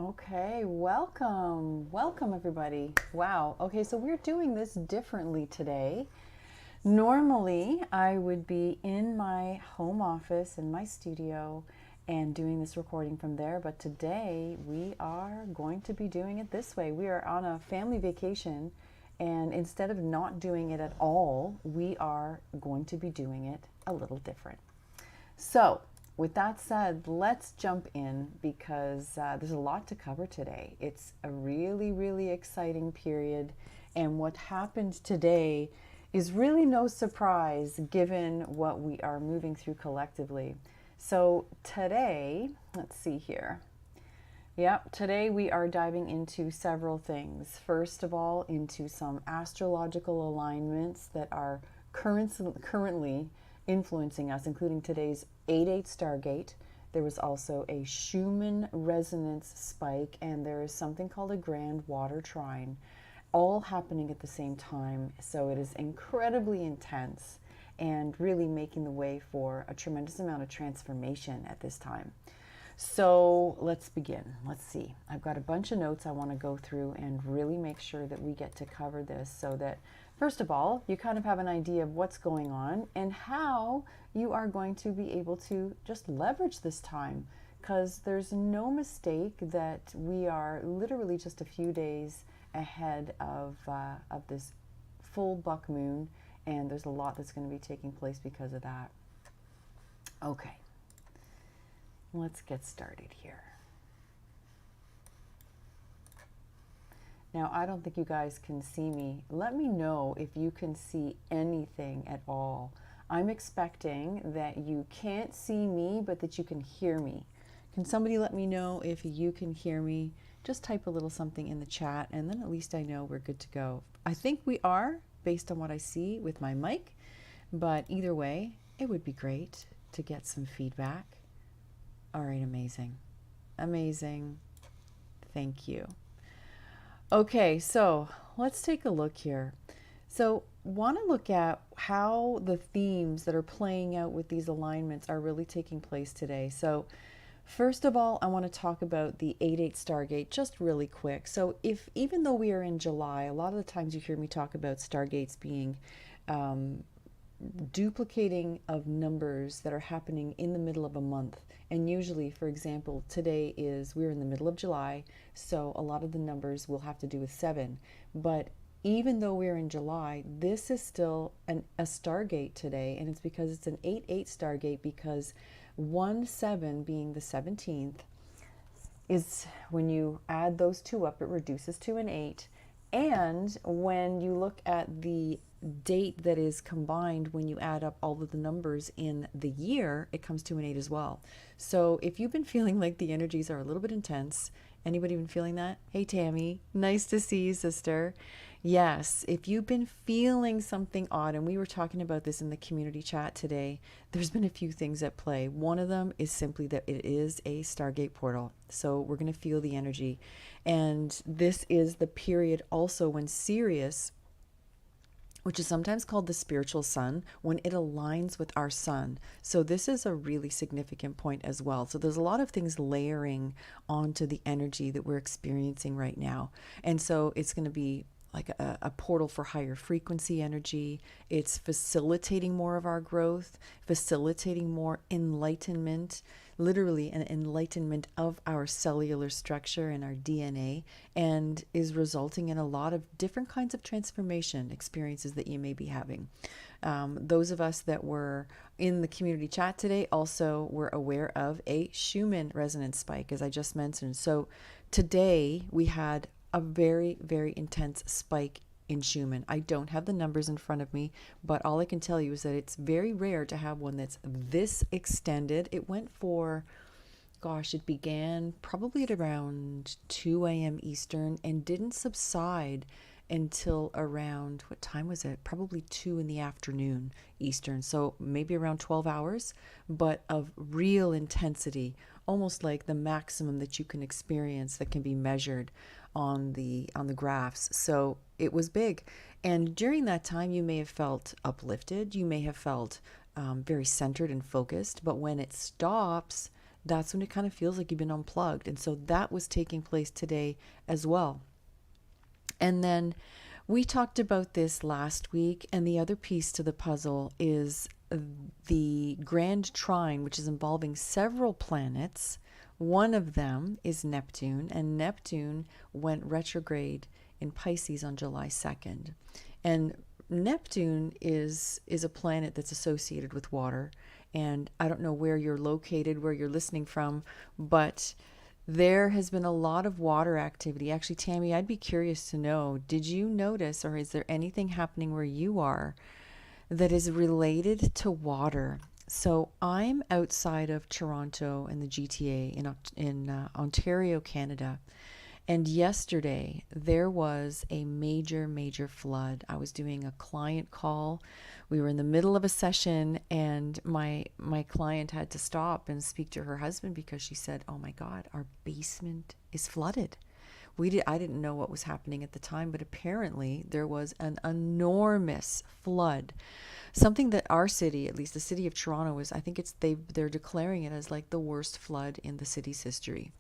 Okay, welcome. Welcome, everybody. Wow. Okay, so we're doing this differently today. Normally, I would be in my home office, in my studio, and doing this recording from there, but today we are going to be doing it this way. We are on a family vacation, and instead of not doing it at all, we are going to be doing it a little different. So, with that said, let's jump in because there's a lot to cover today. It's a really, really exciting period, and what happened today is really no surprise given what we are moving through collectively. So, today, let's see here. Yep, today we are diving into several things. First of all, into some astrological alignments that are currently influencing us, including today's 8-8 Stargate. There was also a Schumann resonance spike, and there is something called a grand water trine, all happening at the same time. So it is incredibly intense and really making the way for a tremendous amount of transformation at this time. So let's begin. Let's see. I've got a bunch of notes I want to go through and really make sure that we get to cover this so that, first of all, you kind of have an idea of what's going on and how you are going to be able to just leverage this time. Because there's no mistake that we are literally just a few days ahead of this full buck moon, and there's a lot that's going to be taking place because of that. Okay. Let's get started here. Now, I don't think you guys can see me. Let me know if you can see anything at all. I'm expecting that you can't see me, but that you can hear me. Can somebody let me know if you can hear me? Just type a little something in the chat, and then at least I know we're good to go. I think we are, based on what I see with my mic, but either way, it would be great to get some feedback. All right, amazing. Amazing. Thank you. Okay, so let's take a look here. So, want to look at how the themes that are playing out with these alignments are really taking place today. So, first of all, I want to talk about the 8-8 Stargate just really quick. So, even though we are in July, a lot of the times you hear me talk about Stargates being duplicating of numbers that are happening in the middle of a month. And usually, for example, we're in the middle of July, so a lot of the numbers will have to do with 7. But even though we're in July, this is still a Stargate today, and it's because it's an 8-8 Stargate, because 1-7 being the 17th is, when you add those two up, it reduces to an 8. And when you look at the date that is combined, when you add up all of the numbers in the year, it comes to an 8 as well. So if you've been feeling like the energies are a little bit intense, anybody been feeling that? Hey Tammy, nice to see you, sister. Yes, if you've been feeling something odd, and we were talking about this in the community chat today, there's been a few things at play. One of them is simply that it is a Stargate portal. So we're going to feel the energy. And this is the period also when Sirius, which is sometimes called the spiritual sun, when it aligns with our sun. So this is a really significant point as well. So there's a lot of things layering onto the energy that we're experiencing right now. And so it's going to be like a portal for higher frequency energy. It's facilitating more of our growth, facilitating more enlightenment, literally an enlightenment of our cellular structure and our DNA, and is resulting in a lot of different kinds of transformation experiences that you may be having. Those of us that were in the community chat today also were aware of a Schumann resonance spike, as I just mentioned. So today we had a very, very intense spike in Schumann. I don't have the numbers in front of me, but all I can tell you is that it's very rare to have one that's this extended. It went for, it began probably at around 2 a.m. Eastern and didn't subside until around, what time was it? Probably 2 in the afternoon Eastern. So maybe around 12 hours, but of real intensity, almost like the maximum that you can experience that can be measured on the graphs. So it was big. And during that time, you may have felt uplifted. You may have felt very centered and focused. But when it stops, That's when it kind of feels like you've been unplugged. And so that was taking place today as well. And then we talked about this last week, and the other piece to the puzzle is the grand trine, which is involving several planets. One of them is Neptune, and Neptune went retrograde in Pisces on July 2nd. And Neptune is a planet that's associated with water. And I don't know where you're located, where you're listening from, but there has been a lot of water activity. Actually, Tammy, I'd be curious to know, did you notice, or is there anything happening where you are that is related to water? So I'm outside of Toronto in the GTA in Ontario, Canada. And yesterday there was a major, major flood. I was doing a client call. We were in the middle of a session, and my client had to stop and speak to her husband because she said, "Oh my God, our basement is flooded." I didn't know what was happening at the time, but apparently there was an enormous flood. Something that our city, at least the city of Toronto, is, I think they're declaring it as like the worst flood in the city's history.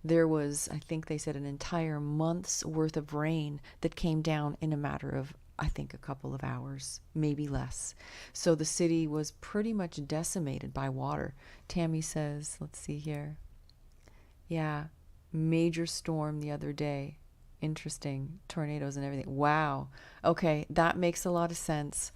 There was, I think they said, an entire month's worth of rain that came down in a matter of, I think, a couple of hours, maybe less. So the city was pretty much decimated by water. Tammy says, let's see here. Yeah, major storm the other day. Interesting. Tornadoes and everything. Wow. Okay, that makes a lot of sense.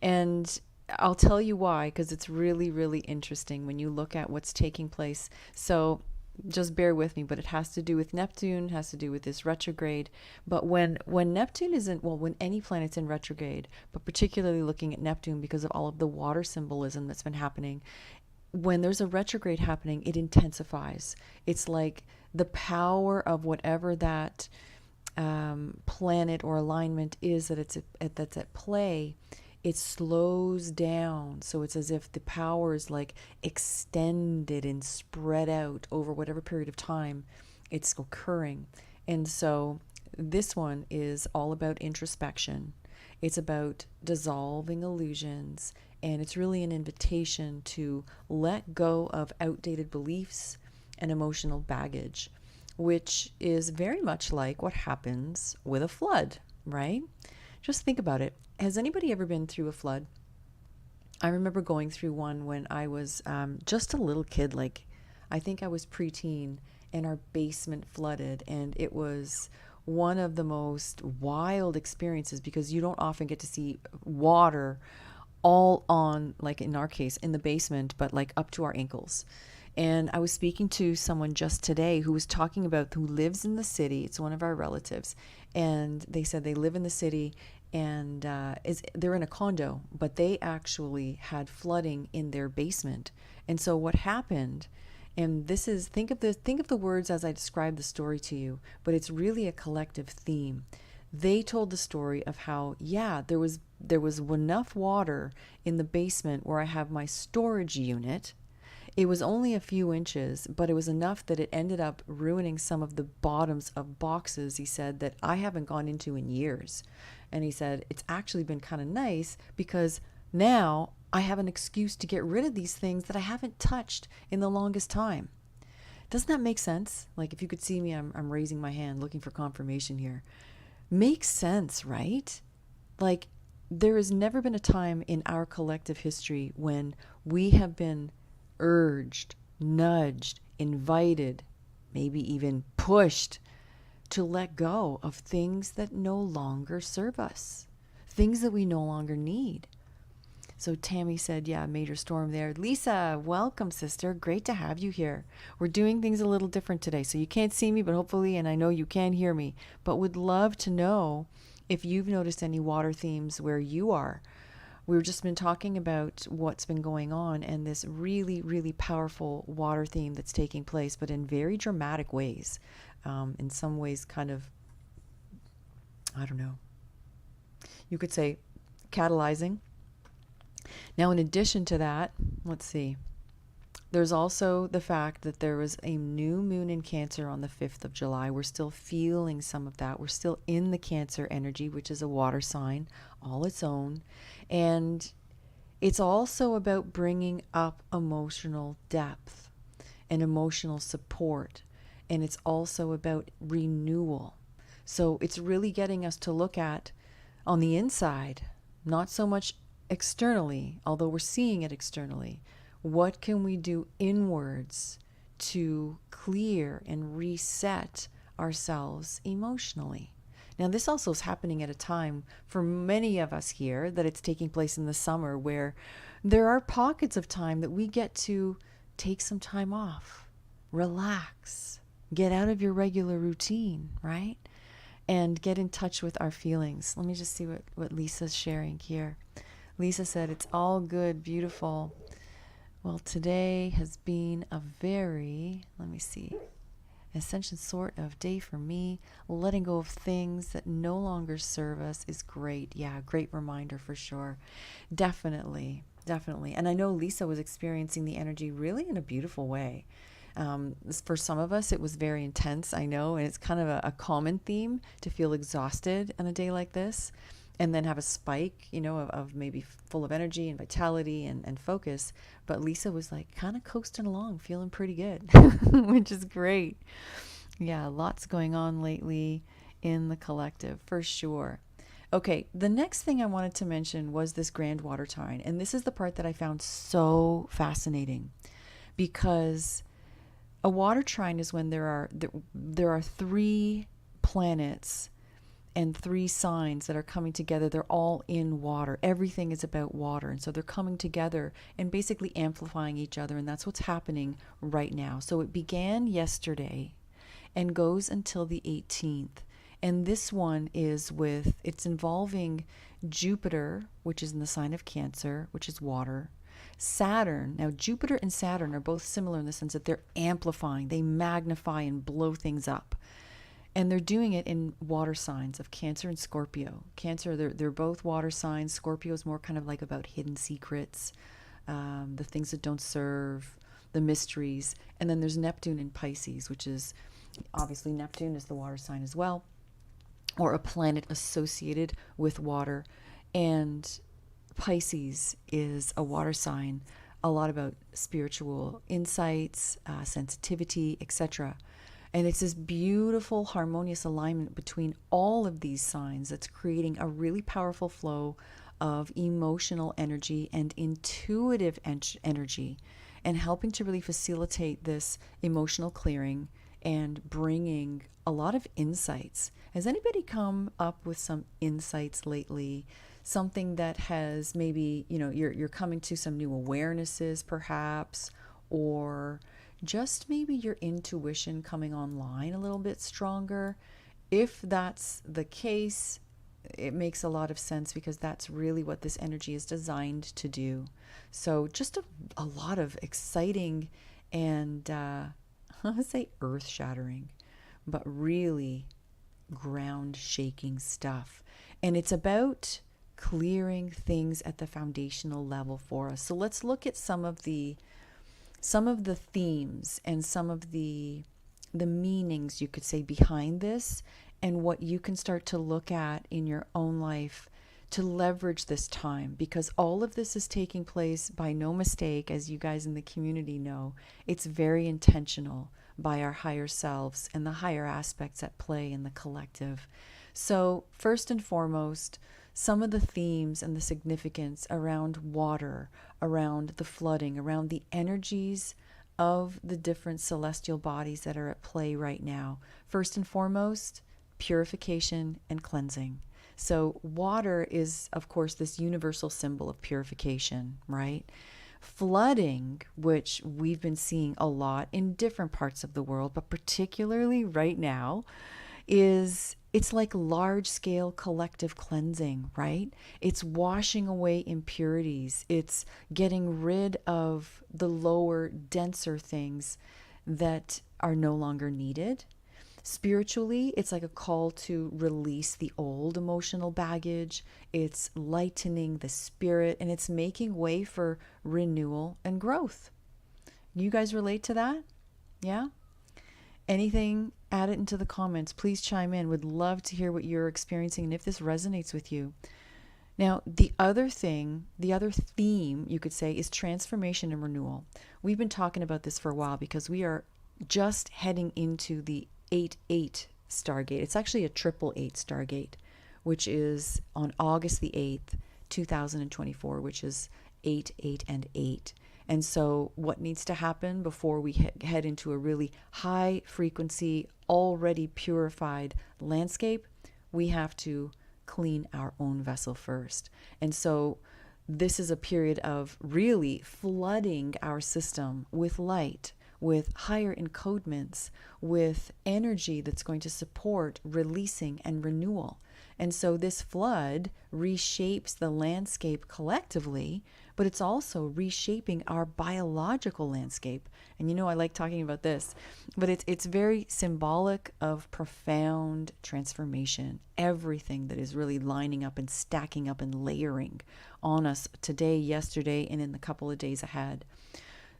And I'll tell you why, because it's really, really interesting when you look at what's taking place. So just bear with me, but it has to do with Neptune, has to do with this retrograde. But when Neptune isn't, well, when any planet's in retrograde, but particularly looking at Neptune because of all of the water symbolism that's been happening, when there's a retrograde happening, it intensifies. It's like the power of whatever that planet or alignment is that's at play, it slows down. So it's as if the power is like extended and spread out over whatever period of time it's occurring. And so this one is all about introspection. It's about dissolving illusions, and it's really an invitation to let go of outdated beliefs and emotional baggage, which is very much like what happens with a flood, right? Just think about it. Has anybody ever been through a flood? I remember going through one when I was just a little kid, like I think I was preteen, and our basement flooded, and it was one of the most wild experiences because you don't often get to see water all on, like in our case, in the basement, but like up to our ankles. And I was speaking to someone just today who was talking about who lives in the city. It's one of our relatives. And they said they live in the city, and they're in a condo, but they actually had flooding in their basement. And so what happened, and this is, think of the words as I describe the story to you, but it's really a collective theme. They told the story of how, yeah, there was enough water in the basement where I have my storage unit. It was only a few inches, but it was enough that it ended up ruining some of the bottoms of boxes, he said, that I haven't gone into in years. And he said, it's actually been kind of nice because now I have an excuse to get rid of these things that I haven't touched in the longest time. Doesn't that make sense? Like, if you could see me, I'm raising my hand looking for confirmation here. Makes sense, right? Like, there has never been a time in our collective history when we have been urged, nudged, invited, maybe even pushed to let go of things that no longer serve us, things that we no longer need. So Tammy said, yeah, major storm there. Lisa, welcome, sister. Great to have you here. We're doing things a little different today. So you can't see me, but hopefully, and I know you can hear me, but would love to know if you've noticed any water themes where you are. We've just been talking about what's been going on and this really, really powerful water theme that's taking place, but in very dramatic ways. In some ways, kind of, I don't know, you could say catalyzing. Now, in addition to that, let's see. There's also the fact that there was a new moon in Cancer on the 5th of July. We're still feeling some of that. We're still in the Cancer energy, which is a water sign all its own. And it's also about bringing up emotional depth. and emotional support. And it's also about renewal. So it's really getting us to look at on the inside, not so much externally, although we're seeing it externally. What can we do inwards to clear and reset ourselves emotionally? Now, this also is happening at a time for many of us here that it's taking place in the summer, where there are pockets of time that we get to take some time off, relax, get out of your regular routine, right? And get in touch with our feelings. Let me just see what Lisa's sharing here. Lisa said, it's all good, beautiful. Well, today has been a very, let me see, ascension sort of day for me. Letting go of things that no longer serve us is great. Yeah, great reminder for sure. Definitely, definitely. And I know Lisa was experiencing the energy really in a beautiful way. For some of us, it was very intense, I know, and it's kind of a common theme to feel exhausted on a day like this, and then have a spike, of maybe full of energy and vitality and focus. But Lisa was like kind of coasting along, feeling pretty good, which is great. Yeah, lots going on lately in the collective, for sure. Okay, the next thing I wanted to mention was this grand water trine, and this is the part that I found so fascinating, because a water trine is when there are three planets and three signs that are coming together. They're all in water. Everything is about water. And so they're coming together and basically amplifying each other. And that's what's happening right now. So it began yesterday and goes until the 18th. And this one it's involving Jupiter, which is in the sign of Cancer, which is water. Saturn, now Jupiter and Saturn are both similar in the sense that they're amplifying, they magnify and blow things up. And they're doing it in water signs of Cancer and Scorpio. Cancer, they're both water signs. Scorpio is more kind of like about hidden secrets, the things that don't serve, the mysteries. And then there's Neptune in Pisces, which is obviously Neptune is the water sign as well, or a planet associated with water. And Pisces is a water sign, a lot about spiritual insights, sensitivity, etc. And it's this beautiful, harmonious alignment between all of these signs that's creating a really powerful flow of emotional energy and intuitive energy, and helping to really facilitate this emotional clearing and bringing a lot of insights. Has anybody come up with some insights lately? Something that has maybe, you're coming to some new awarenesses perhaps, or just maybe your intuition coming online a little bit stronger. If that's the case, it makes a lot of sense, because that's really what this energy is designed to do. So just a lot of exciting and I would say earth-shattering, but really ground-shaking stuff. And it's about clearing things at the foundational level for us. So let's look at some of the themes and some of the meanings, you could say, behind this, and what you can start to look at in your own life to leverage this time, because all of this is taking place by no mistake. As you guys in the community know, it's very intentional by our higher selves and the higher aspects at play in the collective. So first and foremost, some of the themes and the significance around water, around the flooding, around the energies of the different celestial bodies that are at play right now. First and foremost, purification and cleansing. So water is, of course, this universal symbol of purification, right? Flooding, which we've been seeing a lot in different parts of the world, but particularly right now, it's like large-scale collective cleansing, right? It's washing away impurities. It's getting rid of the lower, denser things that are no longer needed. Spiritually, it's like a call to release the old emotional baggage. It's lightening the spirit, and it's making way for renewal and growth. You guys relate to that? Yeah? Anything, add it into the comments. Please chime in. Would love to hear what you're experiencing and if this resonates with you. Now, the other theme, you could say, is transformation and renewal, we've been talking about this for a while because we are just heading into the 8-8 Stargate. It's actually a 888 Stargate, which is on August the 8th, 2024, which is 8, 8, and 8. And so what needs to happen before we head into a really high frequency, already purified landscape? We have to clean our own vessel first. And so this is a period of really flooding our system with light, with higher encodements, with energy that's going to support releasing and renewal. And so this flood reshapes the landscape collectively, but it's also reshaping our biological landscape. And you know, I like talking about this, but it's very symbolic of profound transformation. Everything that is really lining up and stacking up and layering on us today, yesterday, and in the couple of days ahead.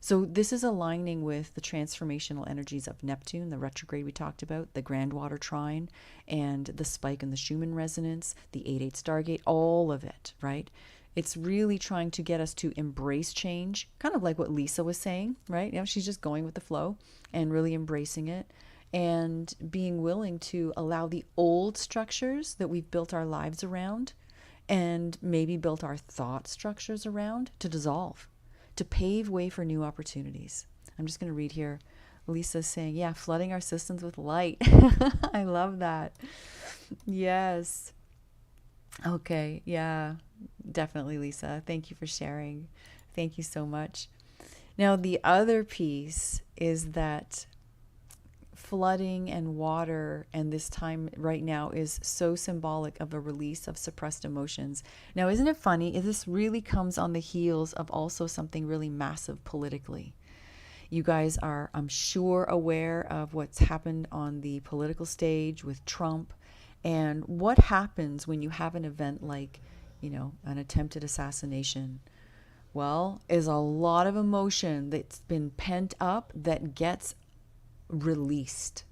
So this is aligning with the transformational energies of Neptune, the retrograde we talked about, the Grand Water Trine, and the spike in the Schumann resonance, the 8-8 Stargate, all of it, right? It's really trying to get us to embrace change, kind of like what Lisa was saying, right? You know, she's just going with the flow and really embracing it and being willing to allow the old structures that we've built our lives around and maybe built our thought structures around to dissolve, to pave way for new opportunities. I'm just going to read here. Lisa's saying, yeah, flooding our systems with light. I love that. Yes. Okay. Yeah, definitely, Lisa. Thank you for sharing. Thank you so much. Now, the other piece is that flooding and water and this time right now is so symbolic of a release of suppressed emotions. Now, isn't it funny? This really comes on the heels of also something really massive politically. You guys are, I'm sure, aware of what's happened on the political stage with Trump and what happens when you have an event like, you know, an attempted assassination. Well, is a lot of emotion that's been pent up that gets released.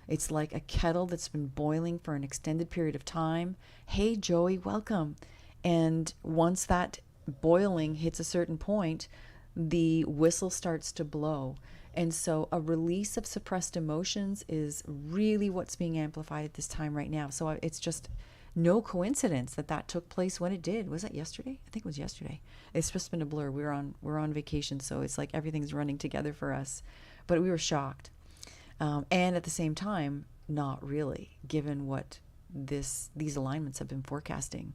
It's like a kettle that's been boiling for an extended period of time. Hey, Joey, welcome. And once that boiling hits a certain point, the whistle starts to blow. And so a release of suppressed emotions is really what's being amplified at this time right now. So it's just no coincidence that that took place when it did. Was that yesterday? I think it was yesterday. It's just been a blur. We're on vacation, so it's like everything's running together for us. But we were shocked. And at the same time, not really, given what these alignments have been forecasting.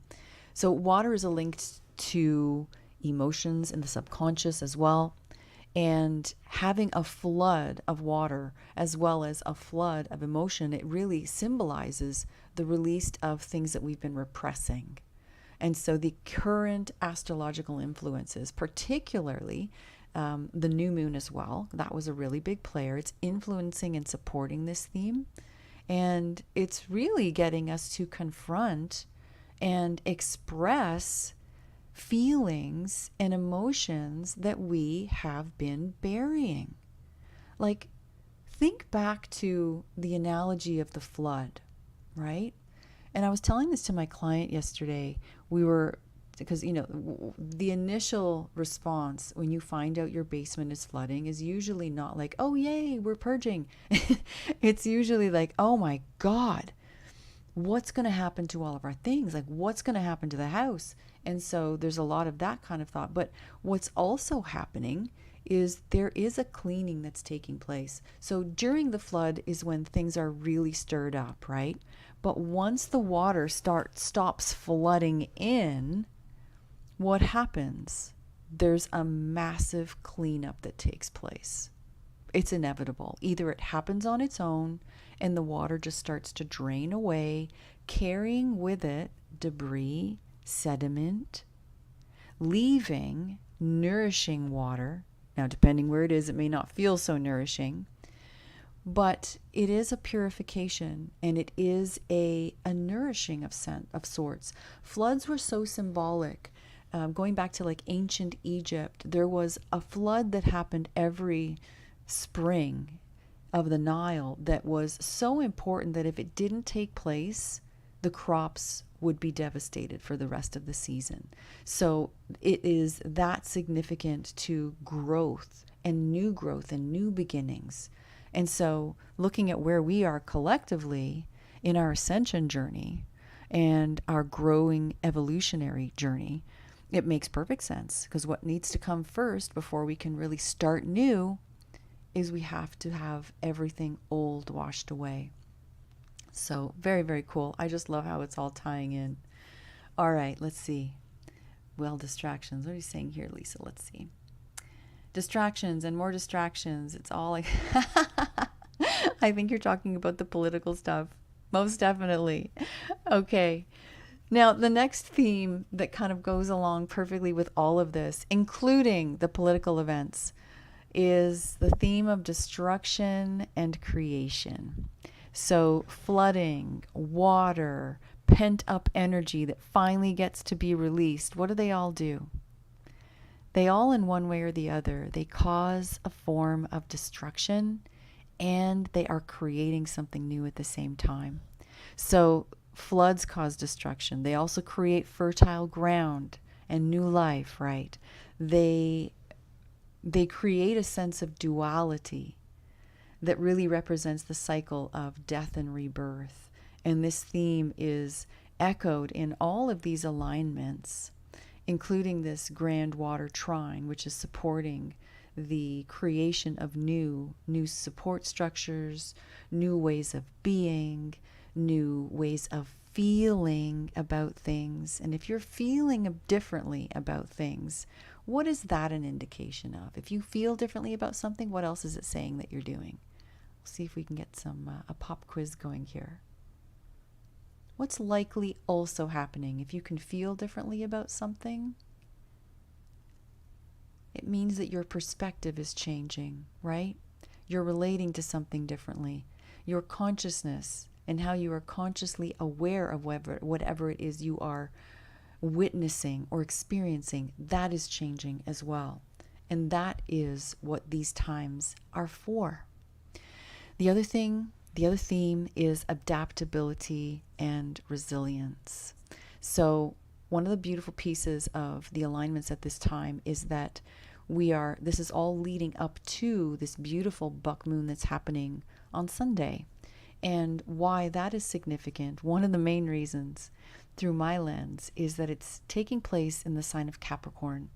So water is linked to emotions in the subconscious as well. And having a flood of water as well as a flood of emotion, it really symbolizes the release of things that we've been repressing. And so the current astrological influences, particularly the new moon as well, that was a really big player. It's influencing and supporting this theme. And it's really getting us to confront and express feelings and emotions that we have been burying. Like, think back to the analogy of the flood, right? And I was telling this to my client yesterday. Because, you know, the initial response when you find out your basement is flooding is usually not like, oh, yay, we're purging. It's usually like, oh my God, what's going to happen to all of our things? Like, what's going to happen to the house? And so there's a lot of that kind of thought. But what's also happening is there is a cleaning that's taking place. So during the flood is when things are really stirred up, right? But once the water stops flooding in, what happens? There's a massive cleanup that takes place. It's inevitable. Either it happens on its own and the water just starts to drain away, carrying with it debris, sediment, leaving nourishing water. Now, depending where it is, it may not feel so nourishing, but it is a purification and it is a nourishing of sorts. Floods were so symbolic. Going back to like ancient Egypt, there was a flood that happened every spring of the Nile that was so important that if it didn't take place, the crops would be devastated for the rest of the season. So it is that significant to growth and new growth and new beginnings. And so looking at where we are collectively in our ascension journey and our growing evolutionary journey, it makes perfect sense, because what needs to come first before we can really start new is we have to have everything old washed away. So very, very cool. I just love how it's all tying in. All right, let's see. Well, distractions. What are you saying here, Lisa? Let's see. Distractions and more distractions. It's all like, I think you're talking about the political stuff. Most definitely. Okay. Now, the next theme that kind of goes along perfectly with all of this, including the political events, is the theme of destruction and creation. So flooding, water, pent up energy that finally gets to be released. What do they all do? They all, in one way or the other, they cause a form of destruction, and they are creating something new at the same time. So floods cause destruction. They also create fertile ground and new life, right? They create a sense of duality that really represents the cycle of death and rebirth. And this theme is echoed in all of these alignments, including this grand water trine, which is supporting the creation of new support structures, new ways of being, new ways of feeling about things. And if you're feeling differently about things, what is that an indication of? If you feel differently about something, what else is it saying that you're doing? We'll see if we can get a pop quiz going here. What's likely also happening if you can feel differently about something? It means that your perspective is changing, right? You're relating to something differently. Your consciousness and how you are consciously aware of whatever it is you are witnessing or experiencing, that is changing as well. And that is what these times are for. The other theme is adaptability and resilience. So one of the beautiful pieces of the alignments at this time is that this is all leading up to this beautiful buck moon that's happening on Sunday. And why that is significant, one of the main reasons through my lens, is that it's taking place in the sign of Capricorn,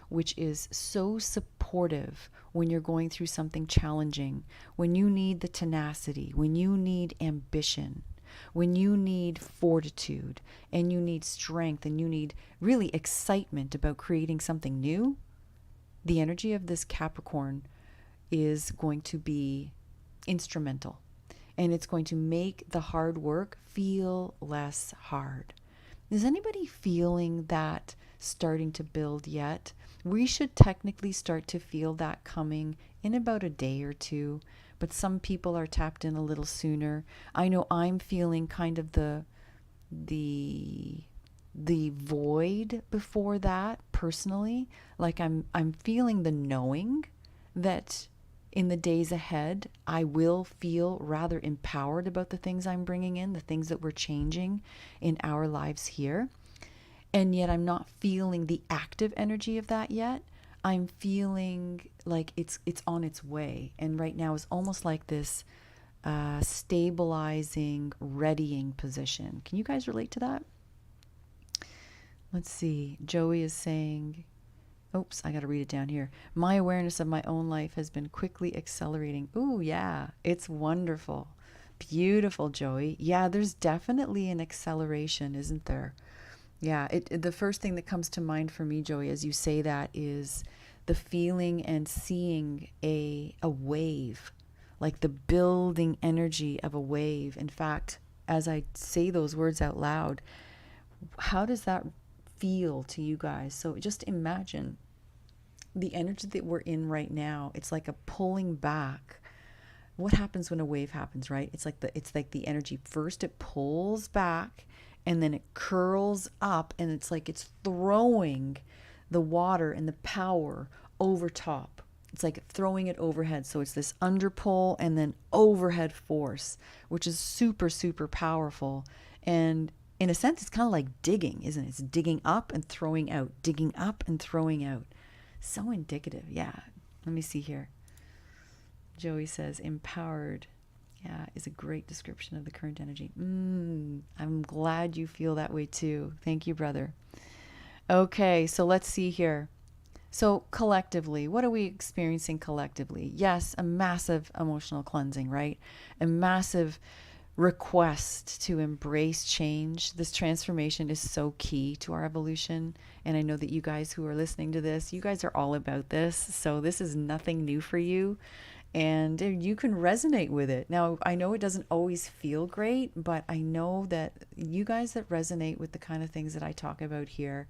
which is so supportive when you're going through something challenging, when you need the tenacity, when you need ambition, when you need fortitude, and you need strength, and you need really excitement about creating something new. The energy of this Capricorn is going to be instrumental, and it's going to make the hard work feel less hard. Is anybody feeling that starting to build yet? We should technically start to feel that coming in about a day or two, but some people are tapped in a little sooner. I know I'm feeling kind of the void before that personally. Like I'm feeling the knowing that in the days ahead, I will feel rather empowered about the things I'm bringing in, the things that we're changing in our lives here. And yet I'm not feeling the active energy of that yet. I'm feeling like it's on its way. And right now is almost like this stabilizing, readying position. Can you guys relate to that? Let's see. Joey is saying, oops, I got to read it down here. My awareness of my own life has been quickly accelerating. Ooh, yeah, it's wonderful. Beautiful, Joey. Yeah, there's definitely an acceleration, isn't there? Yeah, the first thing that comes to mind for me, Joey, as you say that, is the feeling and seeing a wave, like the building energy of a wave. In fact, as I say those words out loud, how does that feel to you guys? So just imagine the energy that we're in right now. It's like a pulling back. What happens when a wave happens, right? It's like the energy first it pulls back, and then it curls up, and it's like it's throwing the water and the power over top. It's like throwing it overhead. So it's this underpull and then overhead force, which is super, super powerful. And in a sense, it's kind of like digging, isn't it? It's digging up and throwing out, digging up and throwing out. So indicative. Yeah. Let me see here. Joey says, empowered, yeah, is a great description of the current energy. I'm glad you feel that way too. Thank you, brother. Okay, so let's see here. So collectively, what are we experiencing collectively? Yes, a massive emotional cleansing, right? A massive request to embrace change. This transformation is so key to our evolution. And I know that you guys who are listening to this, you guys are all about this. So this is nothing new for you. And you can resonate with it. Now, I know it doesn't always feel great, but I know that you guys that resonate with the kind of things that I talk about here,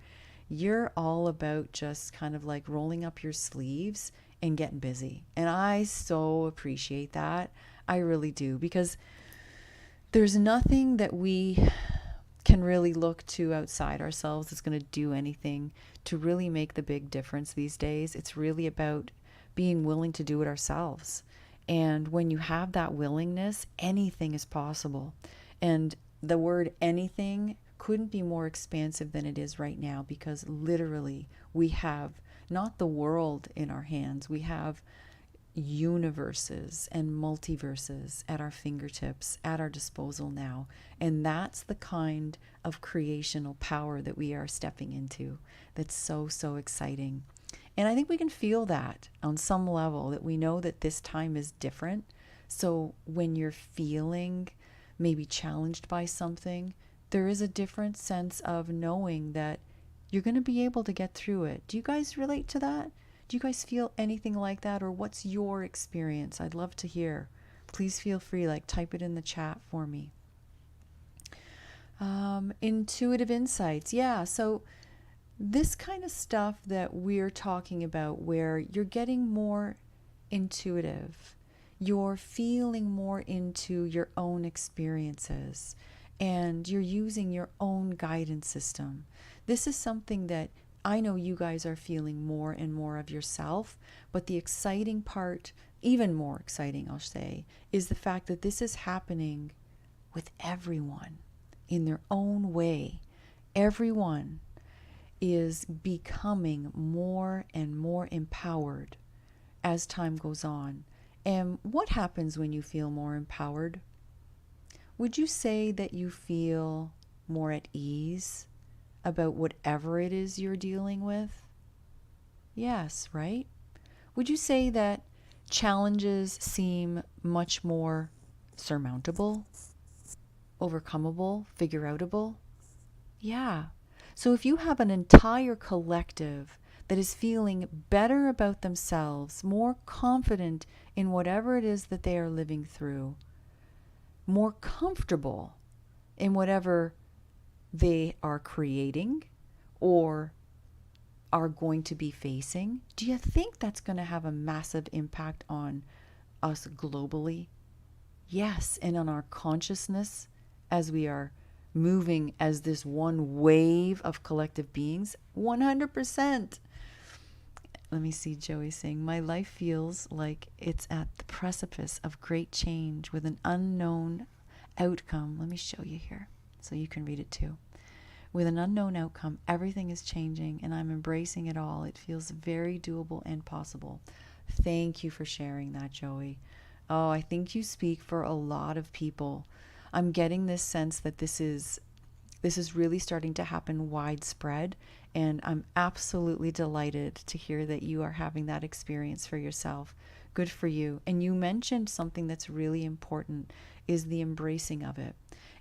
you're all about just kind of like rolling up your sleeves and getting busy. And I so appreciate that. I really do, because there's nothing that we can really look to outside ourselves that's going to do anything to really make the big difference these days. It's really about being willing to do it ourselves. And when you have that willingness, anything is possible. And the word anything couldn't be more expansive than it is right now, because literally we have not the world in our hands, we have universes and multiverses at our fingertips, at our disposal now. And that's the kind of creational power that we are stepping into. That's so, so exciting. And I think we can feel that on some level, that we know that this time is different. So when you're feeling maybe challenged by something, there is a different sense of knowing that you're going to be able to get through it. Do you guys relate to that? Do you guys feel anything like that? Or what's your experience? I'd love to hear. Please feel free, type it in the chat for me. Intuitive insights. Yeah, so this kind of stuff that we're talking about, where you're getting more intuitive, you're feeling more into your own experiences, and you're using your own guidance system. This is something that I know you guys are feeling more and more of yourself, but the exciting part, even more exciting, I'll say, is the fact that this is happening with everyone in their own way. Everyone is becoming more and more empowered as time goes on. And what happens when you feel more empowered? Would you say that you feel more at ease about whatever it is you're dealing with? Yes, right? Would you say that challenges seem much more surmountable, overcomable, figure-outable? Yeah. So if you have an entire collective that is feeling better about themselves, more confident in whatever it is that they are living through, more comfortable in whatever they are creating or are going to be facing, do you think that's going to have a massive impact on us globally? Yes, and on our consciousness as we are moving as this one wave of collective beings, 100%. Let me see Joey saying, my life feels like it's at the precipice of great change with an unknown outcome. Let me show you here so you can read it too. With an unknown outcome, everything is changing and I'm embracing it all. It feels very doable and possible. Thank you for sharing that, Joey. Oh, I think you speak for a lot of people. I'm getting this sense that this is really starting to happen widespread, and I'm absolutely delighted to hear that you are having that experience for yourself. Good for you. And you mentioned something that's really important, is the embracing of it.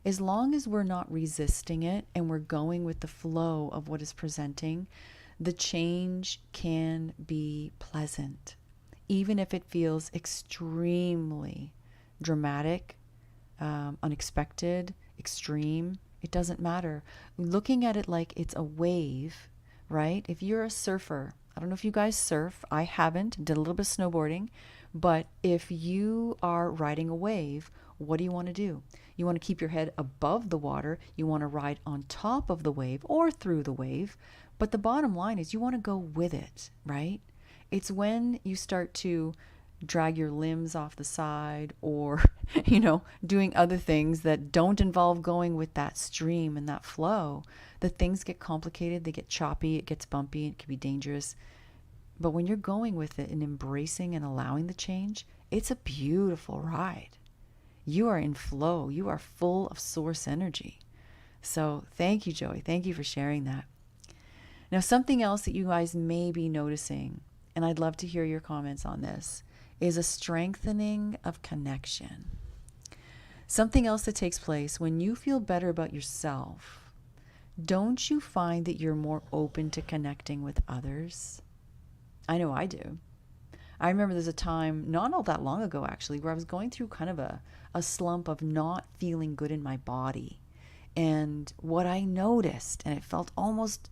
As long as we're not resisting it and we're going with the flow of what is presenting, the change can be pleasant, even if it feels extremely dramatic, unexpected, extreme. It doesn't matter. Looking at it like it's a wave, right? If you're a surfer, I don't know if you guys surf. I haven't, did a little bit of snowboarding, but if you are riding a wave, what do you want to do? You want to keep your head above the water. You want to ride on top of the wave or through the wave. But the bottom line is you want to go with it, right? It's when you start to drag your limbs off the side or, doing other things that don't involve going with that stream and that flow, that things get complicated, they get choppy, it gets bumpy, it can be dangerous. But when you're going with it and embracing and allowing the change, it's a beautiful ride. You are in flow. You are full of source energy. So thank you, Joey. Thank you for sharing that. Now, something else that you guys may be noticing, and I'd love to hear your comments on this, is a strengthening of connection. Something else that takes place when you feel better about yourself. Don't you find that you're more open to connecting with others? I know I do. I remember there's a time, not all that long ago actually, where I was going through kind of a slump of not feeling good in my body. And what I noticed, and it felt almost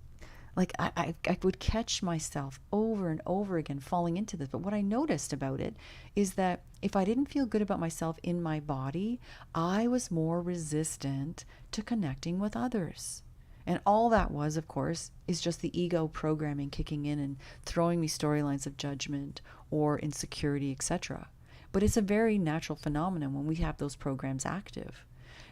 like I would catch myself over and over again falling into this. But what I noticed about it is that if I didn't feel good about myself in my body, I was more resistant to connecting with others. And all that was, of course, is just the ego programming kicking in and throwing me storylines of judgment or insecurity, etc. But it's a very natural phenomenon when we have those programs active.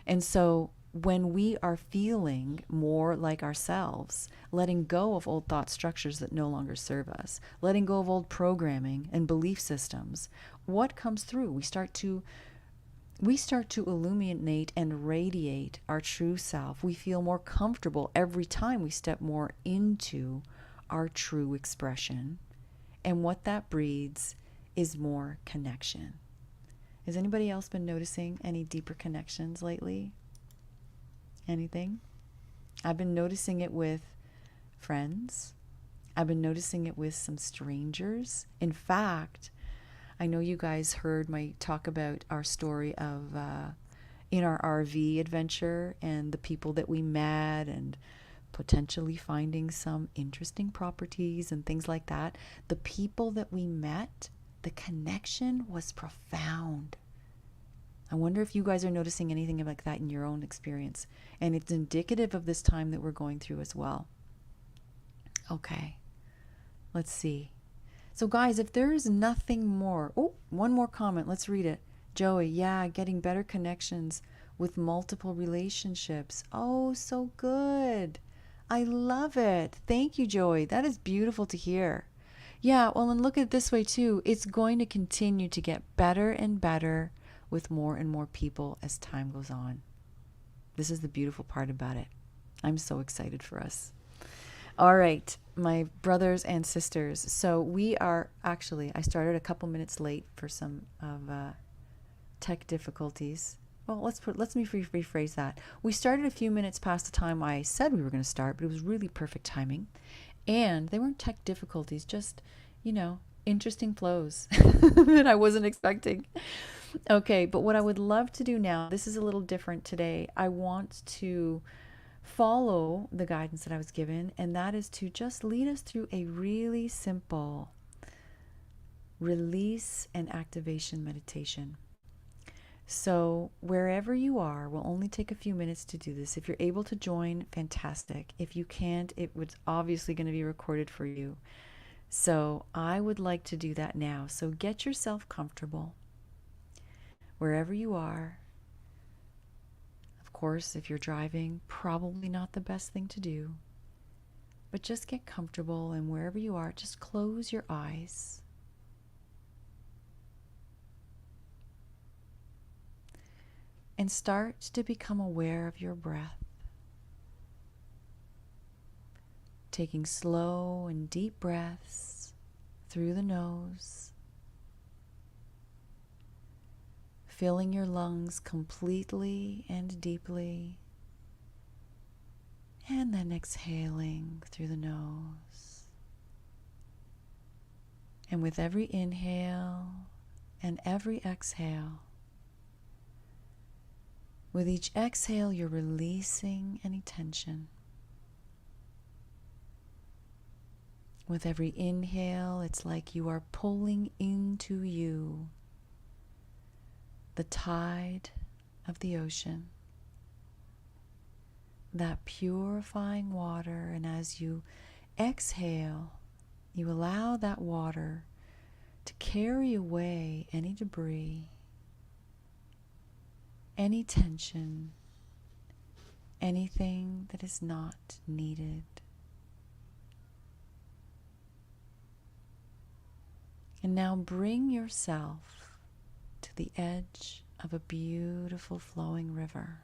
And so when we are feeling more like ourselves, letting go of old thought structures that no longer serve us, letting go of old programming and belief systems, what comes through? We start to illuminate and radiate our true self. We feel more comfortable every time we step more into our true expression. And what that breeds is more connection. Has anybody else been noticing any deeper connections lately? Anything? I've been noticing it with friends. I've been noticing it with some strangers. In fact, I know you guys heard my talk about our story of in our RV adventure and the people that we met and potentially finding some interesting properties and things like that. The people that we met, the connection was profound. I wonder if you guys are noticing anything like that in your own experience. And it's indicative of this time that we're going through as well. Okay, let's see. So guys, if there is nothing more, one more comment, let's read it. Joey, yeah, getting better connections with multiple relationships. Oh, so good. I love it. Thank you, Joey. That is beautiful to hear. Yeah, well, and look at it this way too. It's going to continue to get better and better with more and more people as time goes on. This is the beautiful part about it. I'm so excited for us. All right, my brothers and sisters. So we are actually, I started a couple minutes late for some of tech difficulties. Well, let me rephrase that. We started a few minutes past the time I said we were going to start, but it was really perfect timing. And they weren't tech difficulties, just, interesting flows that I wasn't expecting. Okay, but what I would love to do now, this is a little different today. I want to follow the guidance that I was given, and that is to just lead us through a really simple release and activation meditation. So wherever you are, we'll only take a few minutes to do this. If you're able to join, fantastic. If you can't, it was obviously going to be recorded for you. So I would like to do that now. So get yourself comfortable wherever you are. Of course, if you're driving, probably not the best thing to do. But just get comfortable, and wherever you are, just close your eyes. And start to become aware of your breath. Taking slow and deep breaths through the nose. Filling your lungs completely and deeply. And then exhaling through the nose. And with every inhale and every exhale, with each exhale, you're releasing any tension. With every inhale, it's like you are pulling into you the tide of the ocean, that purifying water. And as you exhale, you allow that water to carry away any debris, any tension, anything that is not needed. And now bring yourself to the edge of a beautiful flowing river.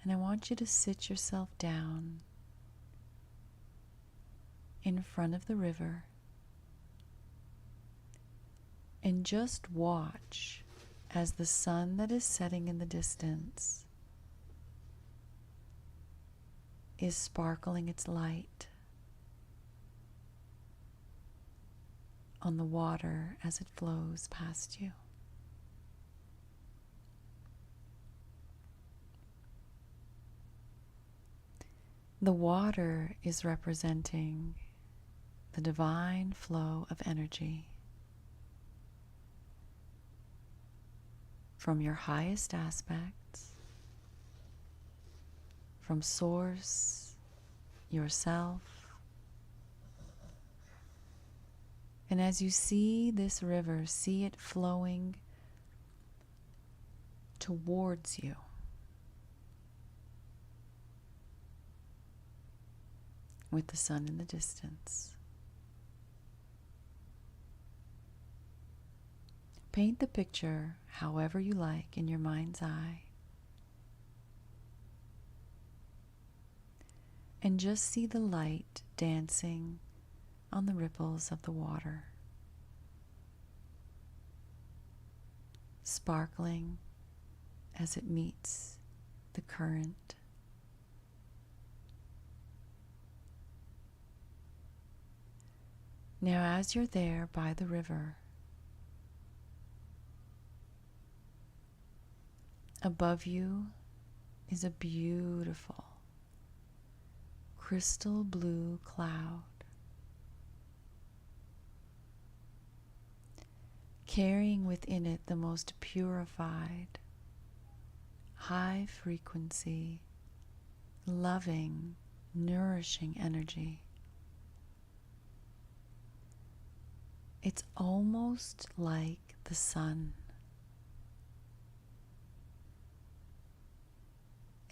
And I want you to sit yourself down in front of the river and just watch as the sun that is setting in the distance is sparkling its light on the water as it flows past you. The water is representing the divine flow of energy from your highest aspects, from Source, yourself. And as you see this river, see it flowing towards you. With the sun in the distance. Paint the picture however you like in your mind's eye. And just see the light dancing on the ripples of the water, sparkling as it meets the current. Now, as you're there by the river, above you is a beautiful crystal blue cloud, carrying within it the most purified, high frequency, loving, nourishing energy. It's almost like the sun,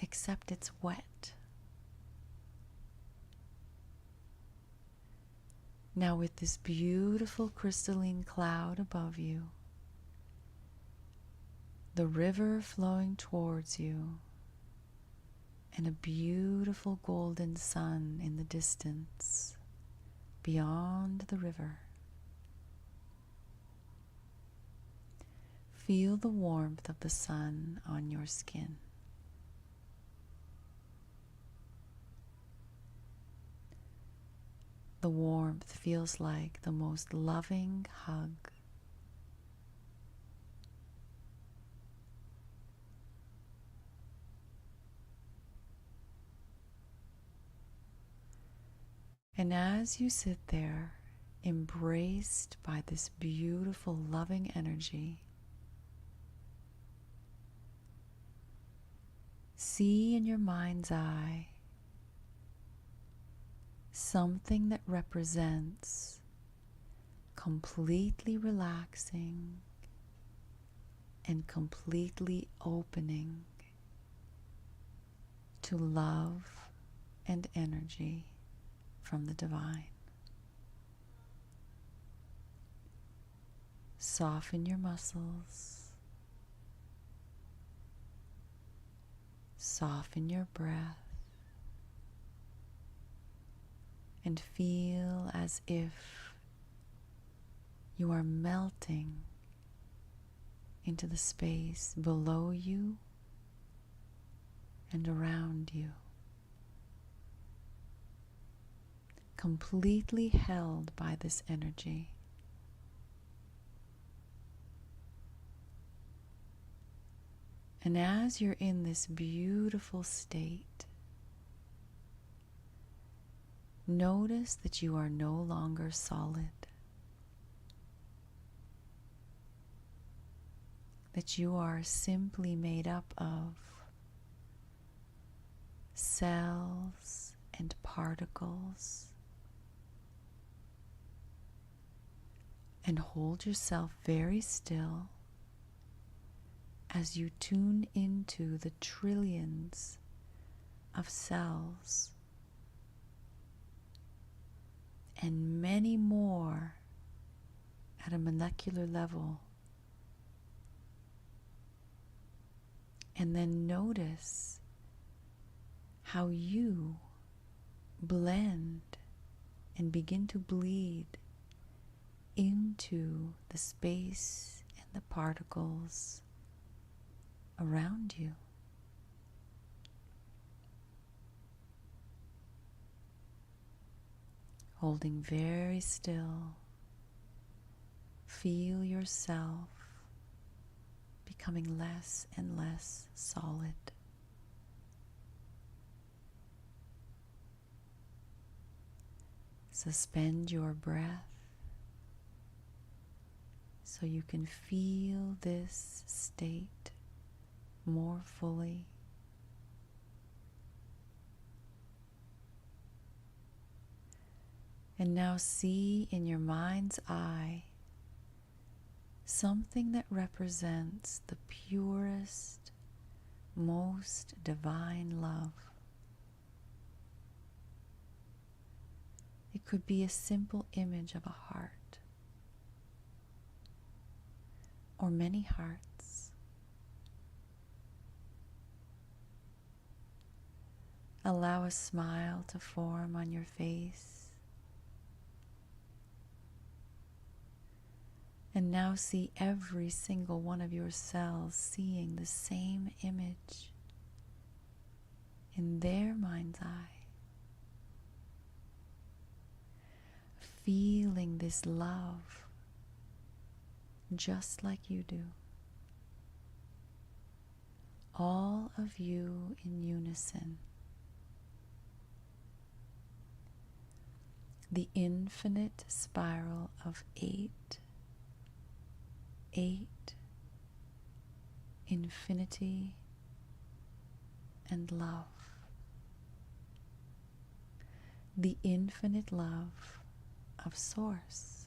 except it's wet. Now, with this beautiful crystalline cloud above you, the river flowing towards you, and a beautiful golden sun in the distance beyond the river. Feel the warmth of the sun on your skin. The warmth feels like the most loving hug. And as you sit there, embraced by this beautiful, loving energy, see in your mind's eye something that represents completely relaxing and completely opening to love and energy from the divine. Soften your muscles. Soften your breath. And feel as if you are melting into the space below you and around you, completely held by this energy. And as you're in this beautiful state, notice that you are no longer solid, that you are simply made up of cells and particles. And hold yourself very still as you tune into the trillions of cells and many more at a molecular level. And then notice how you blend and begin to bleed into the space and the particles around you. Holding very still, feel yourself becoming less and less solid. Suspend your breath so you can feel this state more fully. And now see in your mind's eye something that represents the purest, most divine love. It could be a simple image of a heart, or many hearts. Allow a smile to form on your face. And now see every single one of your cells seeing the same image in their mind's eye. Feeling this love just like you do. All of you in unison. The infinite spiral of 8, infinity, and love. The infinite love of Source.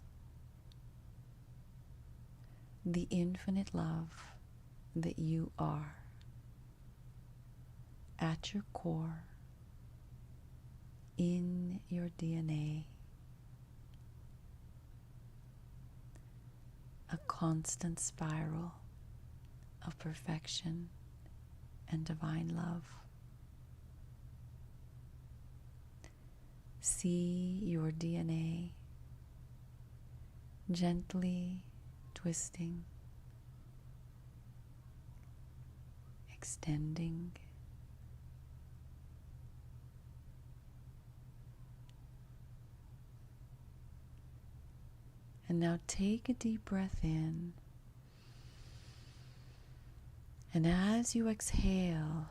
The infinite love that you are at your core, in your DNA. A constant spiral of perfection and divine love. See your DNA gently twisting, extending, and now take a deep breath in, and as you exhale,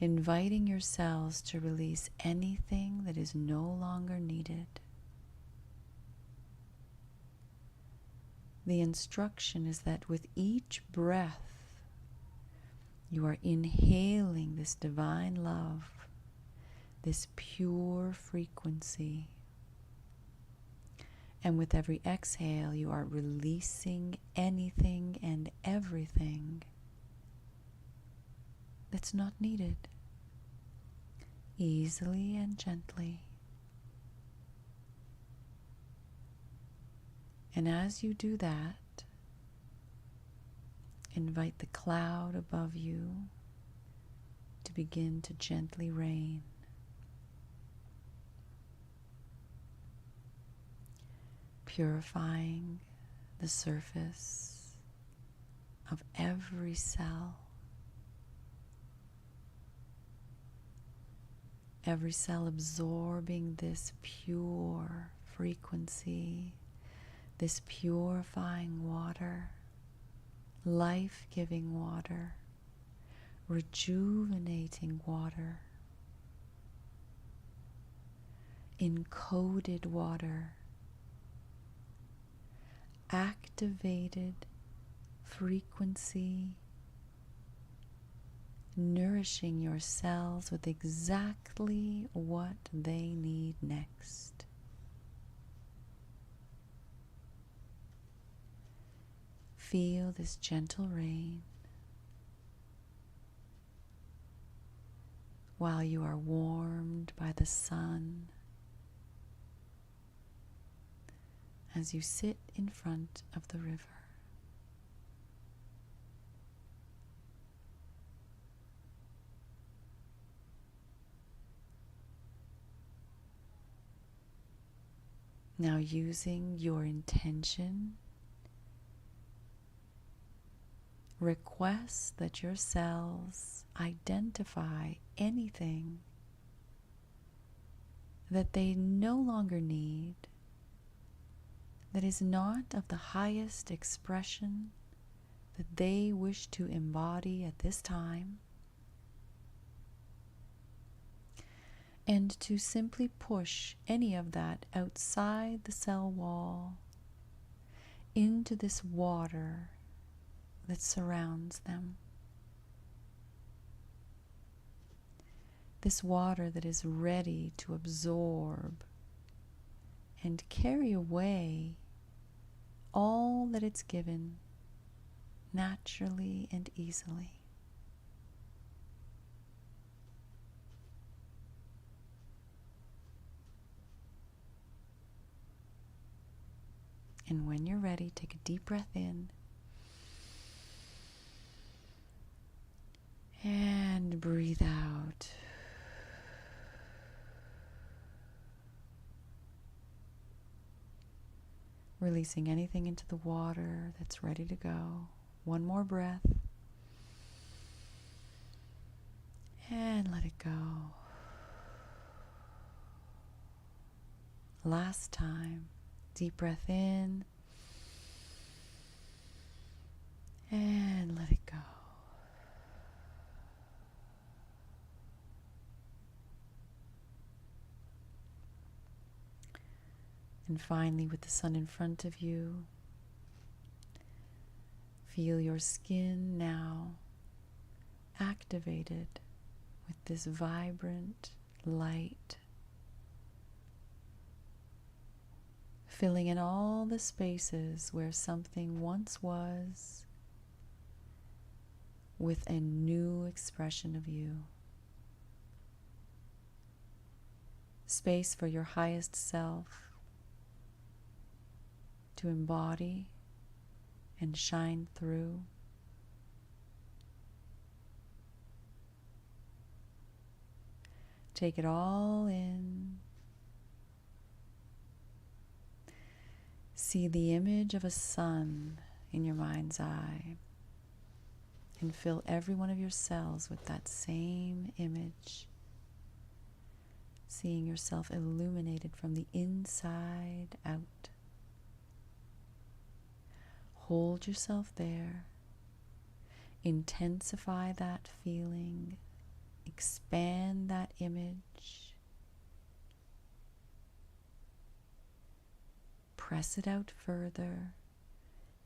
inviting your cells to release anything that is no longer needed. The instruction is that with each breath, you are inhaling this divine love, this pure frequency. And with every exhale, you are releasing anything and everything that's not needed, easily and gently. And as you do that, invite the cloud above you to begin to gently rain. Purifying the surface of every cell. Every cell absorbing this pure frequency, this purifying water, life-giving water, rejuvenating water, encoded water, activated frequency, nourishing your cells with exactly what they need next. Feel this gentle rain. while you are warmed by the sun as you sit in front of the river. Now, using your intention, request that your cells identify anything that they no longer need, that is not of the highest expression that they wish to embody at this time, and to simply push any of that outside the cell wall into this water that surrounds them. This water that is ready to absorb and carry away all that it's given naturally and easily. And when you're ready, take a deep breath in and breathe out. Releasing anything into the water that's ready to go. One more breath. And let it go. Last time. Deep breath in. And let it go. And finally, with the sun in front of you, feel your skin now activated with this vibrant light, filling in all the spaces where something once was with a new expression of you. Space for your highest self to embody and shine through. Take it all in. See the image of a sun in your mind's eye and fill every one of your cells with that same image. Seeing yourself illuminated from the inside out. Hold yourself there. Intensify that feeling. Expand that image. Press it out further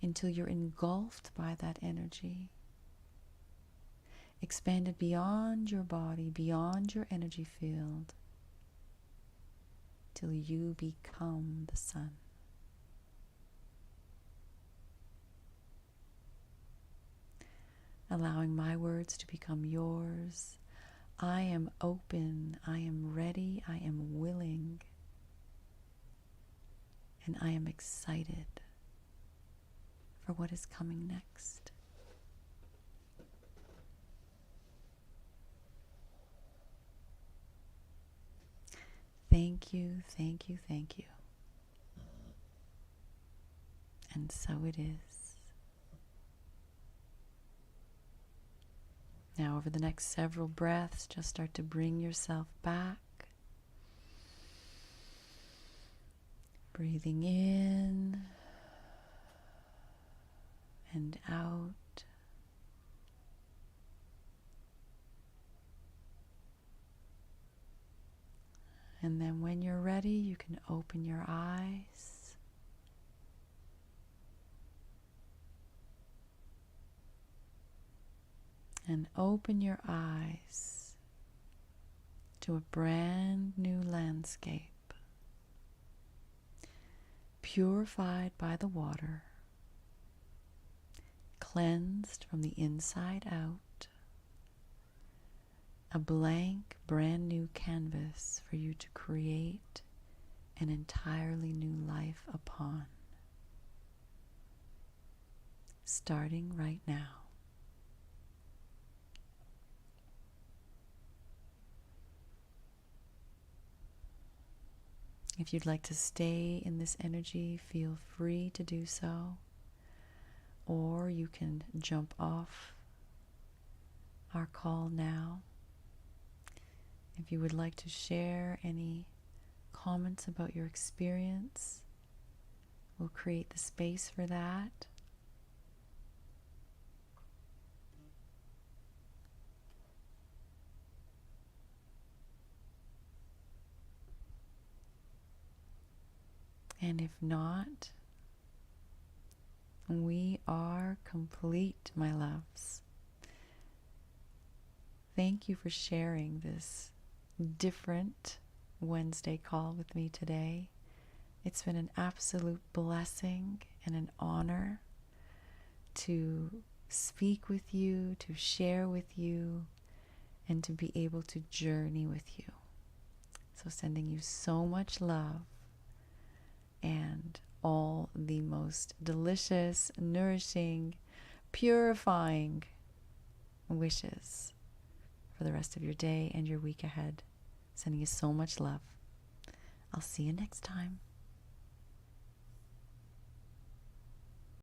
until you're engulfed by that energy. Expand it beyond your body, beyond your energy field, till you become the sun. Allowing my words to become yours. I am open, I am ready, I am willing, and I am excited for what is coming next. Thank you, thank you, thank you. And so it is. Now, over the next several breaths, just start to bring yourself back. Breathing in and out. And then when you're ready, you can open your eyes. And open your eyes to a brand new landscape, purified by the water, cleansed from the inside out, a blank, brand new canvas for you to create an entirely new life upon, starting right now. If you'd like to stay in this energy, feel free to do so, or you can jump off our call now. If you would like to share any comments about your experience, we'll create the space for that. And if not, we are complete, my loves. Thank you for sharing this different Wednesday call with me today. It's been an absolute blessing and an honor to speak with you, to share with you, and to be able to journey with you. So sending you so much love and all the most delicious, nourishing, purifying wishes for the rest of your day and your week ahead. Sending you so much love. I'll see you next time.